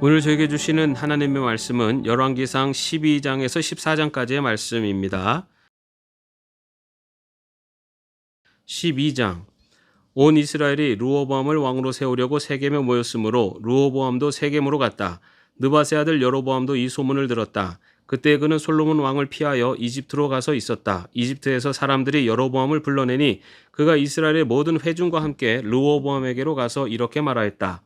오늘 저에게 주시는 하나님의 말씀은 열왕기상 12장에서 14장까지의 말씀입니다. 12장. 온 이스라엘이 르호보암을 왕으로 세우려고 세겜에 모였으므로 르호보암도 세겜으로 갔다. 느밧의 아들 여로보암도 이 소문을 들었다. 그때 그는 솔로몬 왕을 피하여 이집트로 가서 있었다. 이집트에서 사람들이 여로보암을 불러내니 그가 이스라엘의 모든 회중과 함께 르호보암에게로 가서 이렇게 말하였다.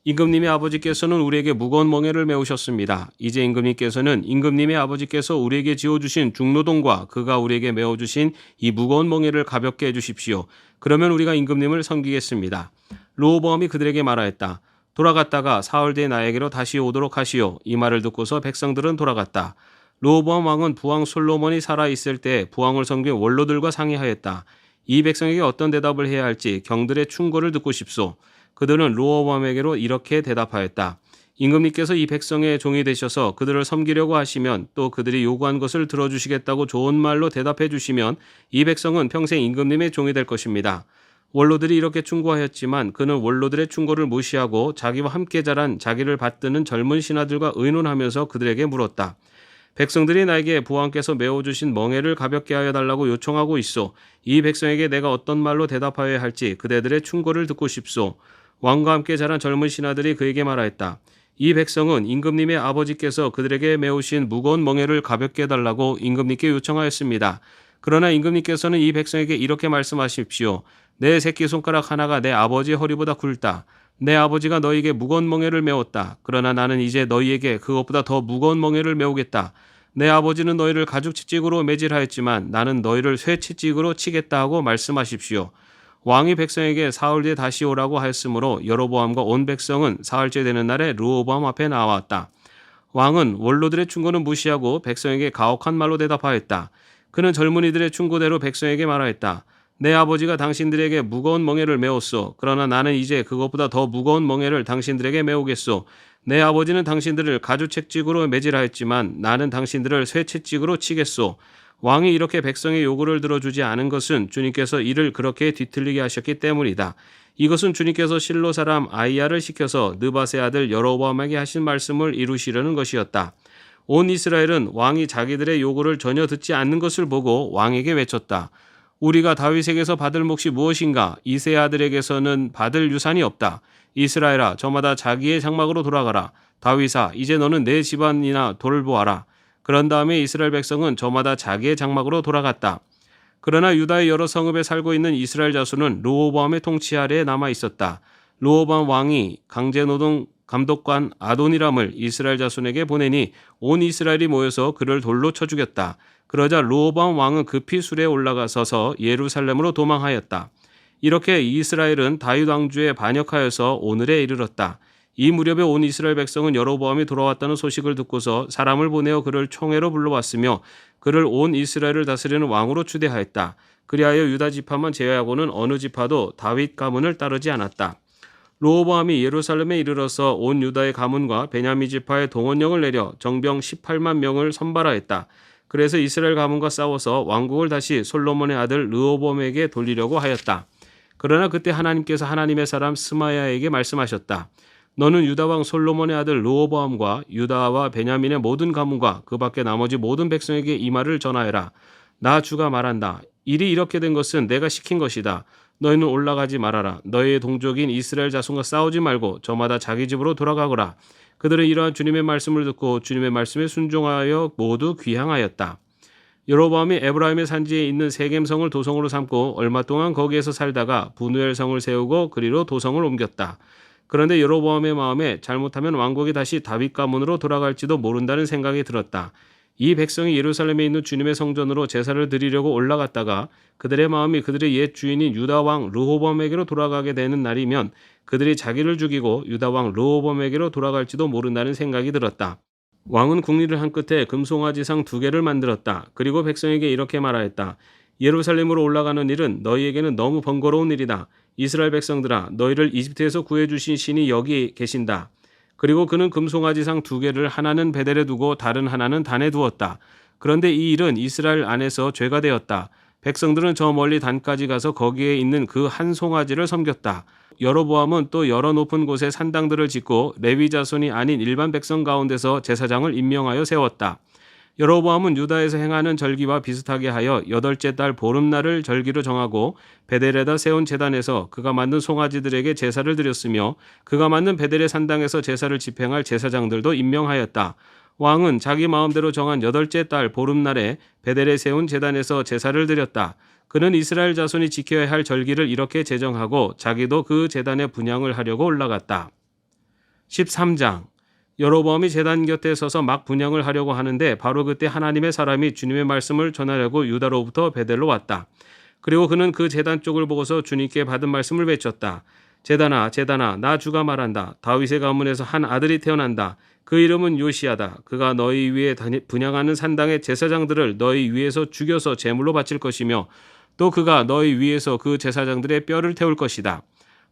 임금님의 아버지께서는 우리에게 무거운 멍에를 메우셨습니다. 이제 임금님께서는 임금님의 아버지께서 우리에게 지어주신 중노동과 그가 우리에게 메워주신 이 무거운 멍에를 가볍게 해주십시오. 그러면 우리가 임금님을 섬기겠습니다. 르호보암이 그들에게 말하였다. 돌아갔다가 사흘 뒤에 나에게로 다시 오도록 하시오. 이 말을 듣고서 백성들은 돌아갔다. 르호보암 왕은 부왕 솔로몬이 살아있을 때 부왕을 섬긴 원로들과 상의하였다. 이 백성에게 어떤 대답을 해야 할지 경들의 충고를 듣고 싶소. 그들은 르호보암에게로 이렇게 대답하였다. 임금님께서 이 백성의 종이 되셔서 그들을 섬기려고 하시면 또 그들이 요구한 것을 들어주시겠다고 좋은 말로 대답해 주시면 이 백성은 평생 임금님의 종이 될 것입니다. 원로들이 이렇게 충고하였지만 그는 원로들의 충고를 무시하고 자기와 함께 자란 자기를 받드는 젊은 신하들과 의논하면서 그들에게 물었다. 백성들이 나에게 부왕께서 메워주신 멍에를 가볍게 하여 달라고 요청하고 있소. 이 백성에게 내가 어떤 말로 대답하여야 할지 그대들의 충고를 듣고 싶소. 왕과 함께 자란 젊은 신하들이 그에게 말하였다. 이 백성은 임금님의 아버지께서 그들에게 메우신 무거운 멍에를 가볍게 해달라고 임금님께 요청하였습니다. 그러나 임금님께서는 이 백성에게 이렇게 말씀하십시오. 내 새끼손가락 하나가 내 아버지의 허리보다 굵다. 내 아버지가 너희에게 무거운 멍에를 메웠다. 그러나 나는 이제 너희에게 그것보다 더 무거운 멍에를 메우겠다. 내 아버지는 너희를 가죽 채찍으로 매질하였지만 나는 너희를 쇠 채찍으로 치겠다 하고 말씀하십시오. 왕이 백성에게 사흘 뒤에 다시 오라고 하였으므로 여로보암과 온 백성은 사흘째 되는 날에 르호보암 앞에 나왔다. 왕은 원로들의 충고는 무시하고 백성에게 가혹한 말로 대답하였다. 그는 젊은이들의 충고대로 백성에게 말하였다. 내 아버지가 당신들에게 무거운 멍에를 메웠소. 그러나 나는 이제 그것보다 더 무거운 멍에를 당신들에게 메우겠소. 내 아버지는 당신들을 가죽채찍으로 매질하였지만 나는 당신들을 쇠채찍으로 치겠소. 왕이 이렇게 백성의 요구를 들어주지 않은 것은 주님께서 이를 그렇게 뒤틀리게 하셨기 때문이다. 이것은 주님께서 실로 사람 아이야를 시켜서 느밧의 아들 여로보암에게 하신 말씀을 이루시려는 것이었다. 온 이스라엘은 왕이 자기들의 요구를 전혀 듣지 않는 것을 보고 왕에게 외쳤다. 우리가 다윗에게서 받을 몫이 무엇인가? 이새의 아들에게서는 받을 유산이 없다. 이스라엘아, 저마다 자기의 장막으로 돌아가라. 다윗아, 이제 너는 내 집안이나 돌보아라. 그런 다음에 이스라엘 백성은 저마다 자기의 장막으로 돌아갔다. 그러나 유다의 여러 성읍에 살고 있는 이스라엘 자손은 르호보암의 통치 아래에 남아 있었다. 르호보암 왕이 강제노동 감독관 아도니람을 이스라엘 자손에게 보내니 온 이스라엘이 모여서 그를 돌로 쳐 죽였다. 그러자 르호보암 왕은 급히 수레에 올라가서서 예루살렘으로 도망하였다. 이렇게 이스라엘은 다윗 왕조에 반역하여서 오늘에 이르렀다. 이 무렵에 온 이스라엘 백성은 여로보암이 돌아왔다는 소식을 듣고서 사람을 보내어 그를 총회로 불러왔으며 그를 온 이스라엘을 다스리는 왕으로 추대하였다. 그리하여 유다 지파만 제외하고는 어느 지파도 다윗 가문을 따르지 않았다. 르호보암이 예루살렘에 이르러서 온 유다의 가문과 베냐민 지파의 동원령을 내려 정병 18만 명을 선발하였다. 그래서 이스라엘 가문과 싸워서 왕국을 다시 솔로몬의 아들 르호보암에게 돌리려고 하였다. 그러나 그때 하나님께서 하나님의 사람 스마야에게 말씀하셨다. 너는 유다 왕 솔로몬의 아들 르호보암과 유다와 베냐민의 모든 가문과 그 밖에 나머지 모든 백성에게 이 말을 전하여라. 나 주가 말한다. 일이 이렇게 된 것은 내가 시킨 것이다. 너희는 올라가지 말아라. 너희의 동족인 이스라엘 자손과 싸우지 말고 저마다 자기 집으로 돌아가거라. 그들은 이러한 주님의 말씀을 듣고 주님의 말씀에 순종하여 모두 귀향하였다. 여로보암이 에브라임의 산지에 있는 세겜성을 도성으로 삼고 얼마 동안 거기에서 살다가 브누엘 성을 세우고 그리로 도성을 옮겼다. 그런데 여로보암의 마음에 잘못하면 왕국이 다시 다윗 가문으로 돌아갈지도 모른다는 생각이 들었다. 이 백성이 예루살렘에 있는 주님의 성전으로 제사를 드리려고 올라갔다가 그들의 마음이 그들의 옛 주인인 유다 왕 르호보암에게로 돌아가게 되는 날이면 그들이 자기를 죽이고 유다 왕 르호보암에게로 돌아갈지도 모른다는 생각이 들었다. 왕은 궁리를 한 끝에 금송아지상 2개를 만들었다. 그리고 백성에게 이렇게 말하였다. 예루살렘으로 올라가는 일은 너희에게는 너무 번거로운 일이다. 이스라엘 백성들아, 너희를 이집트에서 구해주신 신이 여기 계신다. 그리고 그는 금송아지상 2개를 하나는 베델에 두고 다른 하나는 단에 두었다. 그런데 이 일은 이스라엘 안에서 죄가 되었다. 백성들은 저 멀리 단까지 가서 거기에 있는 그 한 송아지를 섬겼다. 여로보암은 또 여러 높은 곳에 산당들을 짓고 레위 자손이 아닌 일반 백성 가운데서 제사장을 임명하여 세웠다. 여로보암은 유다에서 행하는 절기와 비슷하게 하여 여덟째 달 보름날을 절기로 정하고 베델에다 세운 제단에서 그가 만든 송아지들에게 제사를 드렸으며 그가 만든 베델의 산당에서 제사를 집행할 제사장들도 임명하였다. 왕은 자기 마음대로 정한 여덟째 달 보름날에 베델에 세운 제단에서 제사를 드렸다. 그는 이스라엘 자손이 지켜야 할 절기를 이렇게 제정하고 자기도 그 제단에 분향을 하려고 올라갔다. 13장 여로보암이 제단 곁에 서서 막 분향을 하려고 하는데 바로 그때 하나님의 사람이 주님의 말씀을 전하려고 유다로부터 베델로 왔다. 그리고 그는 그 제단 쪽을 보고서 주님께 받은 말씀을 외쳤다. 제단아 제단아 나 주가 말한다. 다윗의 가문에서 한 아들이 태어난다. 그 이름은 요시야다. 그가 너희 위에 분향하는 산당의 제사장들을 너희 위에서 죽여서 제물로 바칠 것이며 또 그가 너희 위에서 그 제사장들의 뼈를 태울 것이다.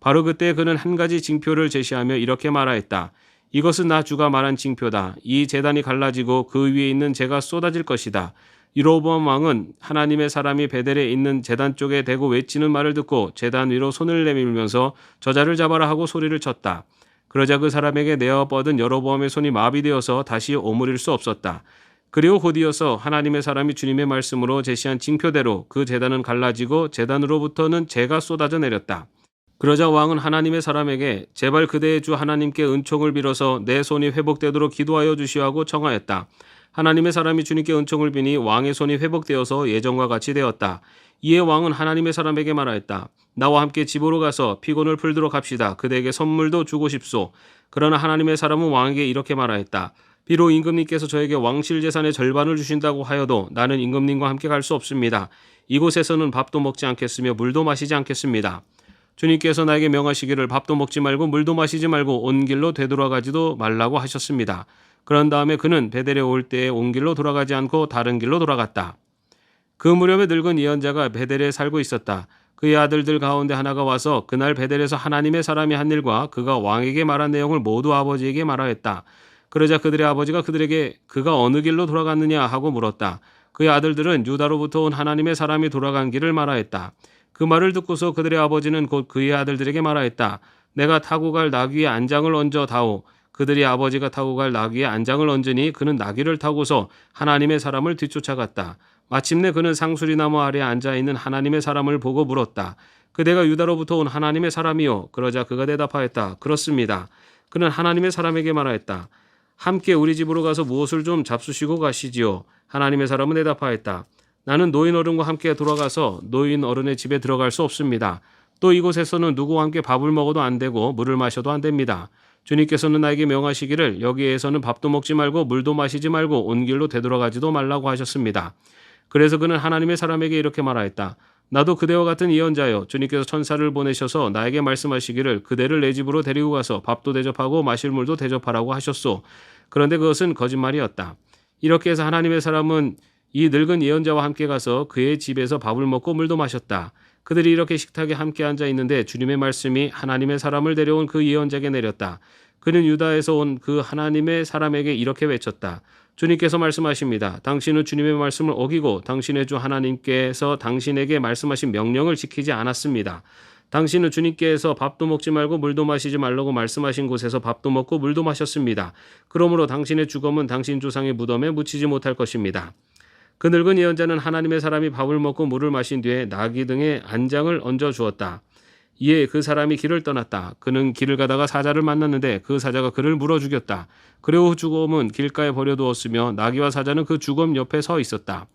바로 그때 그는 한 가지 징표를 제시하며 이렇게 말하였다. 이것은 나 주가 말한 징표다. 이 제단이 갈라지고 그 위에 있는 재가 쏟아질 것이다. 여로보암 왕은 하나님의 사람이 베델에 있는 제단 쪽에 대고 외치는 말을 듣고 제단 위로 손을 내밀면서 저자를 잡아라 하고 소리를 쳤다. 그러자 그 사람에게 내어 뻗은 여로보암의 손이 마비되어서 다시 오므릴 수 없었다. 그리고 곧이어서 하나님의 사람이 주님의 말씀으로 제시한 징표대로 그 제단은 갈라지고 제단으로부터는 재가 쏟아져 내렸다. 그러자 왕은 하나님의 사람에게 제발 그대의 주 하나님께 은총을 빌어서 내 손이 회복되도록 기도하여 주시오고 청하였다. 하나님의 사람이 주님께 은총을 비니 왕의 손이 회복되어서 예전과 같이 되었다. 이에 왕은 하나님의 사람에게 말하였다. 나와 함께 집으로 가서 피곤을 풀도록 합시다. 그대에게 선물도 주고 싶소. 그러나 하나님의 사람은 왕에게 이렇게 말하였다. 비록 임금님께서 저에게 왕실 재산의 절반을 주신다고 하여도 나는 임금님과 함께 갈 수 없습니다. 이곳에서는 밥도 먹지 않겠으며 물도 마시지 않겠습니다. 주님께서 나에게 명하시기를 밥도 먹지 말고 물도 마시지 말고 온 길로 되돌아가지도 말라고 하셨습니다. 그런 다음에 그는 베델에 올 때에 온 길로 돌아가지 않고 다른 길로 돌아갔다. 그 무렵에 늙은 예언자가 베델에 살고 있었다. 그의 아들들 가운데 하나가 와서 그날 베델에서 하나님의 사람이 한 일과 그가 왕에게 말한 내용을 모두 아버지에게 말하였다. 그러자 그들의 아버지가 그들에게 그가 어느 길로 돌아갔느냐 하고 물었다. 그의 아들들은 유다로부터 온 하나님의 사람이 돌아간 길을 말하였다. 그 말을 듣고서 그들의 아버지는 곧 그의 아들들에게 말하였다. 내가 타고 갈 나귀에 안장을 얹어 다오. 그들이 아버지가 타고 갈 나귀에 안장을 얹으니 그는 나귀를 타고서 하나님의 사람을 뒤쫓아갔다. 마침내 그는 상수리나무 아래에 앉아있는 하나님의 사람을 보고 물었다. 그대가 유다로부터 온 하나님의 사람이요. 그러자 그가 대답하였다. 그렇습니다. 그는 하나님의 사람에게 말하였다. 함께 우리 집으로 가서 무엇을 좀 잡수시고 가시지요. 하나님의 사람은 대답하였다. 나는 노인 어른과 함께 돌아가서 노인 어른의 집에 들어갈 수 없습니다. 또 이곳에서는 누구와 함께 밥을 먹어도 안 되고 물을 마셔도 안 됩니다. 주님께서는 나에게 명하시기를 여기에서는 밥도 먹지 말고 물도 마시지 말고 온 길로 되돌아가지도 말라고 하셨습니다. 그래서 그는 하나님의 사람에게 이렇게 말하였다. 나도 그대와 같은 예언자여 주님께서 천사를 보내셔서 나에게 말씀하시기를 그대를 내 집으로 데리고 가서 밥도 대접하고 마실 물도 대접하라고 하셨소. 그런데 그것은 거짓말이었다. 이렇게 해서 하나님의 사람은 이 늙은 예언자와 함께 가서 그의 집에서 밥을 먹고 물도 마셨다. 그들이 이렇게 식탁에 함께 앉아 있는데 주님의 말씀이 하나님의 사람을 데려온 그 예언자에게 내렸다. 그는 유다에서 온 그 하나님의 사람에게 이렇게 외쳤다. 주님께서 말씀하십니다. 당신은 주님의 말씀을 어기고 당신의 주 하나님께서 당신에게 말씀하신 명령을 지키지 않았습니다. 당신은 주님께서 밥도 먹지 말고 물도 마시지 말라고 말씀하신 곳에서 밥도 먹고 물도 마셨습니다. 그러므로 당신의 죽음은 당신 조상의 무덤에 묻히지 못할 것입니다. 그 늙은 예언자는 하나님의 사람이 밥을 먹고 물을 마신 뒤에 나귀 등에 안장을 얹어 주었다. 이에 그 사람이 길을 떠났다. 그는 길을 가다가 사자를 만났는데 그 사자가 그를 물어 죽였다. 그리고 죽음은 길가에 버려두었으며 나귀와 사자는 그 죽음 옆에 서 있었다.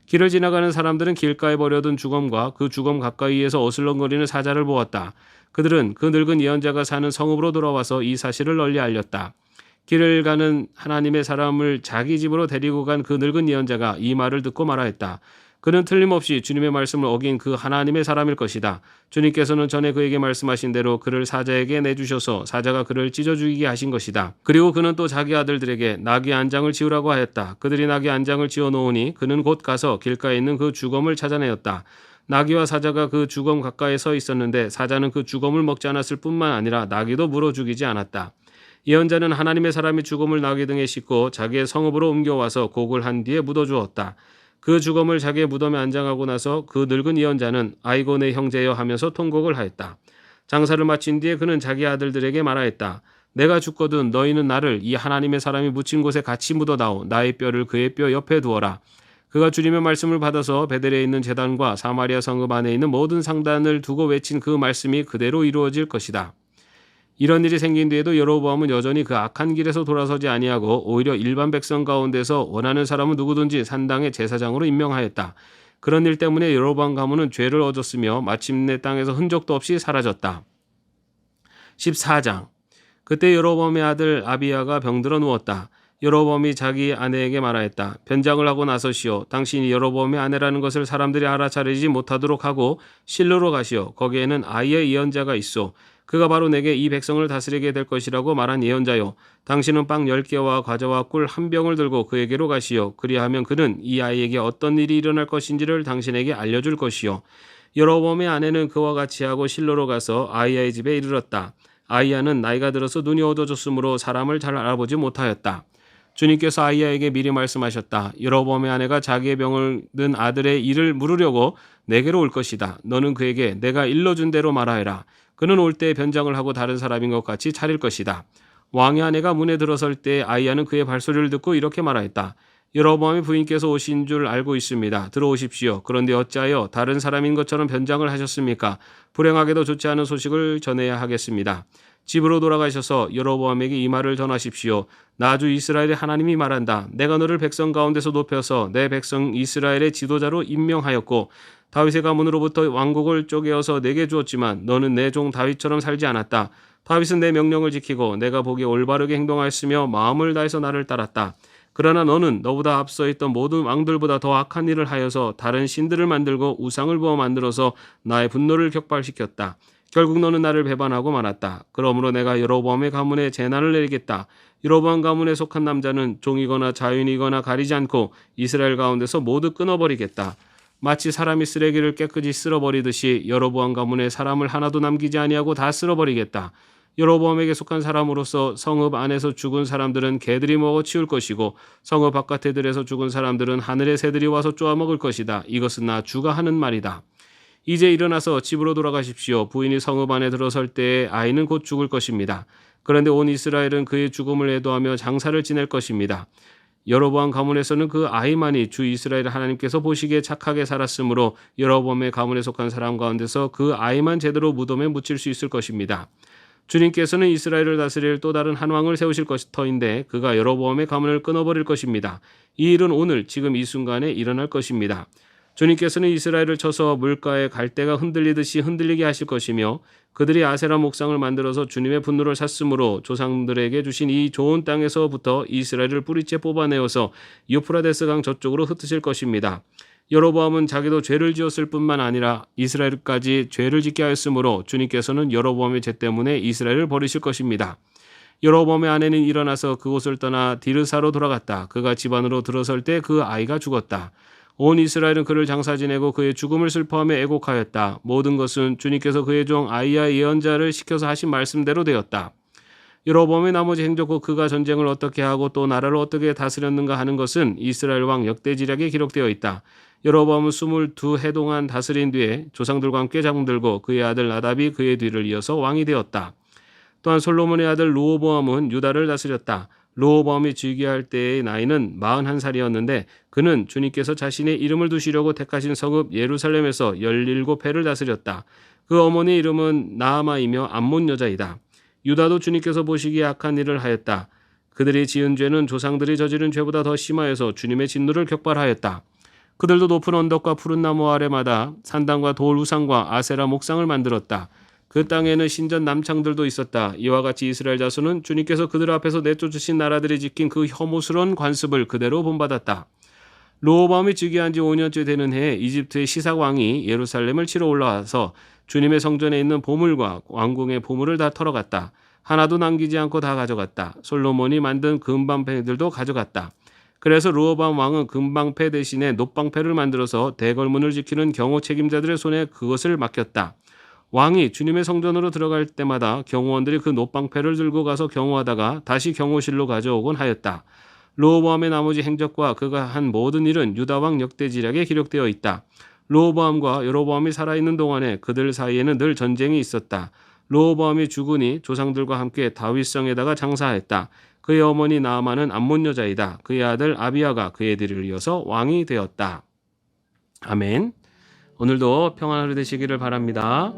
길을 지나가는 사람들은 길가에 버려둔 죽음과 그 죽음 가까이에서 어슬렁거리는 사자를 보았다. 그들은 그 늙은 예언자가 사는 성읍으로 돌아와서 이 사실을 널리 알렸다. 길을 가는 하나님의 사람을 자기 집으로 데리고 간 그 늙은 예언자가 이 말을 듣고 말하였다. 그는 틀림없이 주님의 말씀을 어긴 그 하나님의 사람일 것이다. 주님께서는 전에 그에게 말씀하신 대로 그를 사자에게 내주셔서 사자가 그를 찢어 죽이게 하신 것이다. 그리고 그는 또 자기 아들들에게 나귀 안장을 지으라고 하였다. 그들이 나귀 안장을 지어 놓으니 그는 곧 가서 길가에 있는 그 주검을 찾아내었다. 나귀와 사자가 그 주검 가까이에 서 있었는데 사자는 그 주검을 먹지 않았을 뿐만 아니라 나귀도 물어 죽이지 않았다. 예언자는 하나님의 사람이 죽음을 나귀 등에 싣고 자기의 성읍으로 옮겨와서 곡을 한 뒤에 묻어주었다. 그 죽음을 자기의 무덤에 안장하고 나서 그 늙은 예언자는 아이고 내 형제여 하면서 통곡을 하였다. 장사를 마친 뒤에 그는 자기 아들들에게 말하였다. 내가 죽거든 너희는 나를 이 하나님의 사람이 묻힌 곳에 같이 묻어다오. 나의 뼈를 그의 뼈 옆에 두어라. 그가 주님의 말씀을 받아서 베델에 있는 제단과 사마리아 성읍 안에 있는 모든 상단을 두고 외친 그 말씀이 그대로 이루어질 것이다. 이런 일이 생긴 뒤에도 여로보암은 여전히 그 악한 길에서 돌아서지 아니하고 오히려 일반 백성 가운데서 원하는 사람은 누구든지 산당의 제사장으로 임명하였다. 그런 일 때문에 여로보암 가문은 죄를 얻었으며 마침내 땅에서 흔적도 없이 사라졌다. 14장. 그때 여로보암의 아들 아비야가 병들어 누웠다. 여로보암이 자기 아내에게 말하였다. 변장을 하고 나서시오. 당신이 여로보암의 아내라는 것을 사람들이 알아차리지 못하도록 하고 실로로 가시오. 거기에는 아이의 예언자가 있소. 그가 바로 내게 이 백성을 다스리게 될 것이라고 말한 예언자요. 당신은 빵 10개와 과자와 꿀 한 병을 들고 그에게로 가시오. 그리하면 그는 이 아이에게 어떤 일이 일어날 것인지를 당신에게 알려줄 것이요. 여로보암의 아내는 그와 같이 하고 실로로 가서 아이야의 집에 이르렀다. 아이야는 나이가 들어서 눈이 어두워졌으므로 사람을 잘 알아보지 못하였다. 주님께서 아이야에게 미리 말씀하셨다. 여로보암의 아내가 자기의 병을 든 아들의 일을 물으려고 내게로 올 것이다. 너는 그에게 내가 일러준 대로 말하여라. 그는 올 때 변장을 하고 다른 사람인 것 같이 차릴 것이다. 왕의 아내가 문에 들어설 때 아이야는 그의 발소리를 듣고 이렇게 말하였다. 여로보암의 부인께서 오신 줄 알고 있습니다. 들어오십시오. 그런데 어찌하여 다른 사람인 것처럼 변장을 하셨습니까? 불행하게도 좋지 않은 소식을 전해야 하겠습니다. 집으로 돌아가셔서 여로보암에게 이 말을 전하십시오. 나 주 이스라엘의 하나님이 말한다. 내가 너를 백성 가운데서 높여서 내 백성 이스라엘의 지도자로 임명하였고 다윗의 가문으로부터 왕국을 쪼개어서 내게 주었지만 너는 내 종 다윗처럼 살지 않았다. 다윗은 내 명령을 지키고 내가 보기에 올바르게 행동하였으며 마음을 다해서 나를 따랐다. 그러나 너는 너보다 앞서 있던 모든 왕들보다 더 악한 일을 하여서 다른 신들을 만들고 우상을 부어 만들어서 나의 분노를 격발시켰다. 결국 너는 나를 배반하고 말았다. 그러므로 내가 여로보암의 가문에 재난을 내리겠다. 여로보암 가문에 속한 남자는 종이거나 자유인이거나 가리지 않고 이스라엘 가운데서 모두 끊어버리겠다. 마치 사람이 쓰레기를 깨끗이 쓸어버리듯이 여로보암 가문에 사람을 하나도 남기지 아니하고 다 쓸어버리겠다. 여로보암에게 속한 사람으로서 성읍 안에서 죽은 사람들은 개들이 먹어 치울 것이고 성읍 바깥의 들에서 죽은 사람들은 하늘의 새들이 와서 쪼아먹을 것이다. 이것은 나 주가 하는 말이다. 이제 일어나서 집으로 돌아가십시오. 부인이 성읍 안에 들어설 때에 아이는 곧 죽을 것입니다. 그런데 온 이스라엘은 그의 죽음을 애도하며 장사를 지낼 것입니다. 여로보암 가문에서는 그 아이만이 주 이스라엘 하나님께서 보시기에 착하게 살았으므로 여로보암의 가문에 속한 사람 가운데서 그 아이만 제대로 무덤에 묻힐 수 있을 것입니다. 주님께서는 이스라엘을 다스릴 또 다른 한 왕을 세우실 터인데 그가 여로보암의 가문을 끊어버릴 것입니다. 이 일은 오늘 지금 이 순간에 일어날 것입니다. 주님께서는 이스라엘을 쳐서 물가에 갈대가 흔들리듯이 흔들리게 하실 것이며 그들이 아세라 목상을 만들어서 주님의 분노를 샀으므로 조상들에게 주신 이 좋은 땅에서부터 이스라엘을 뿌리째 뽑아내어서 유프라데스 강 저쪽으로 흩으실 것입니다. 여로보암은 자기도 죄를 지었을 뿐만 아니라 이스라엘까지 죄를 짓게 하였으므로 주님께서는 여로보암의 죄 때문에 이스라엘을 버리실 것입니다. 여로보암의 아내는 일어나서 그곳을 떠나 디르사로 돌아갔다. 그가 집 안으로 들어설 때 그 아이가 죽었다. 온 이스라엘은 그를 장사 지내고 그의 죽음을 슬퍼하며 애곡하였다. 모든 것은 주님께서 그의 종 아이야 예언자를 시켜서 하신 말씀대로 되었다. 여로보암의 나머지 행적과 그가 전쟁을 어떻게 하고 또 나라를 어떻게 다스렸는가 하는 것은 이스라엘 왕 역대지략에 기록되어 있다. 여로보암은 22해 동안 다스린 뒤에 조상들과 함께 잠들고 그의 아들 나답이 그의 뒤를 이어서 왕이 되었다. 또한 솔로몬의 아들 르호보암은 유다를 다스렸다. 르호보암이 즉위할 때의 나이는 41살이었는데 그는 주님께서 자신의 이름을 두시려고 택하신 성읍 예루살렘에서 17해를 다스렸다. 그 어머니 이름은 나아마이며 암몬 여자이다. 유다도 주님께서 보시기에 악한 일을 하였다. 그들이 지은 죄는 조상들이 저지른 죄보다 더 심하여서 주님의 진노를 격발하였다. 그들도 높은 언덕과 푸른 나무 아래마다 산당과 돌 우상과 아세라 목상을 만들었다. 그 땅에는 신전 남창들도 있었다. 이와 같이 이스라엘 자손은 주님께서 그들 앞에서 내쫓으신 나라들이 지킨 그 혐오스러운 관습을 그대로 본받았다. 르호보암이 즉위한 지 5년째 되는 해에 이집트의 시삭 왕이 예루살렘을 치러 올라와서 주님의 성전에 있는 보물과 왕궁의 보물을 다 털어갔다. 하나도 남기지 않고 다 가져갔다. 솔로몬이 만든 금방패들도 가져갔다. 그래서 르호보암 왕은 금방패 대신에 놋방패를 만들어서 대궐문을 지키는 경호 책임자들의 손에 그것을 맡겼다. 왕이 주님의 성전으로 들어갈 때마다 경호원들이 그 놋방패를 들고 가서 경호하다가 다시 경호실로 가져오곤 하였다. 르호보암의 나머지 행적과 그가 한 모든 일은 유다왕 역대지략에 기록되어 있다. 르호보암과 여로보암이 살아있는 동안에 그들 사이에는 늘 전쟁이 있었다. 르호보암이 죽으니 조상들과 함께 다윗성에다가 장사했다. 그의 어머니 나아만은 암몬 여자이다. 그의 아들 아비야가 그의 뒤를 이어서 왕이 되었다. 아멘. 오늘도 평안한 하루 되시기를 바랍니다.